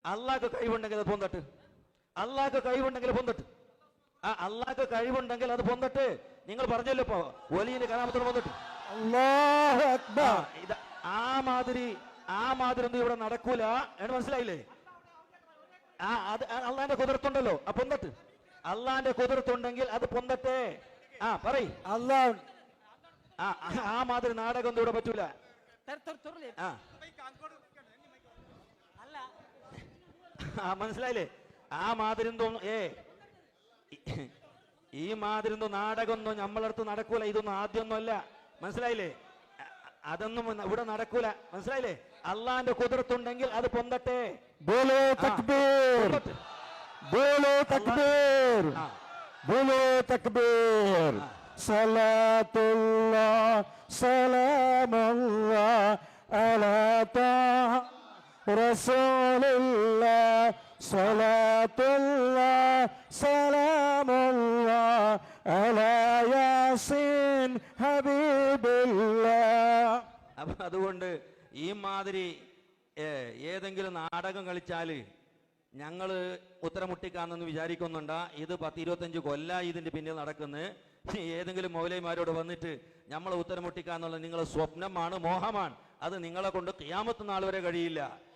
അള്ളാഹ്ക്ക് കഴിവുണ്ടെങ്കിൽ അത് പൊന്തട്ട്. അള്ളാഹ്ക്ക് കഴിവുണ്ടെങ്കിൽ പൊന്തട്ട്. അള്ളാഹ്ക്ക് കഴിവുണ്ടെങ്കിൽ അത് പൊന്തട്ട്. നിങ്ങൾ പറഞ്ഞല്ലോ ഇപ്പൊ വലിയ കലാമത്തോട് പൊന്തട്ട്. അല്ലാഹു അക്ബർ. ആ മാതിരി ഒന്നും ഇവിടെ നടക്കൂല എന്ന് മനസ്സിലായില്ലേ? അത് അള്ളാന്റെ കുതിർത്തുണ്ടല്ലോ, ആ പൊന്തട്ട്. അള്ളാന്റെ കുതിർത്തുണ്ടെങ്കിൽ അത് പൊന്തട്ടെ. പറയ്. അല്ലാഹ് ആ മാതിരി നാടകം ഒന്നും ഇവിടെ പറ്റൂല. മനസ്സിലായില്ലേ? ആ മാതിരി ഈ മാതിരി നാടകമൊന്നും നമ്മളടുത്ത് നടക്കൂല. ഇതൊന്നും ആദ്യമൊന്നുമല്ല, മനസ്സിലായില്ലേ? അതൊന്നും ഇവിടെ നടക്കൂല, മനസ്സിലായില്ലേ? അള്ളാന്റെ കുതിർത്തുണ്ടെങ്കിൽ അത് പൊന്തട്ടെ. ബോലോ തക്ബീർ, ബോലോ തക്ബീർ, ബോലോ തക്ബീർ. സലാത്തുല്ലാഹ് സലാമുല്ലാഹ് അലാ താഹ റസൂലുള്ളാഹ്. സലാത്തുല്ലാഹ് സലാമുല്ലാഹ് അലാ യാസീൻ ഹബീബുല്ലാഹ്. അപ്പൊ അതുകൊണ്ട് ഈ മാതിരി ഏതെങ്കിലും നാടകം കളിച്ചാല് ഞങ്ങള് ഉത്തരമുട്ടിക്കാന്നെന്ന് വിചാരിക്കുന്നുണ്ടാ? ഇത് 10-25 കൊല്ലായി ഇതിന്റെ പിന്നിൽ നടക്കുന്നത്. ഏതെങ്കിലും മൗലൈമാരോട് വന്നിട്ട് നമ്മൾ ഉത്തരമുട്ടിക്കാന്നുള്ള നിങ്ങളെ സ്വപ്നമാണ്, മോഹമാണ്. അത് നിങ്ങളെ കൊണ്ട് ഖിയാമത്ത് നാൾ വരെ കഴിയില്ല.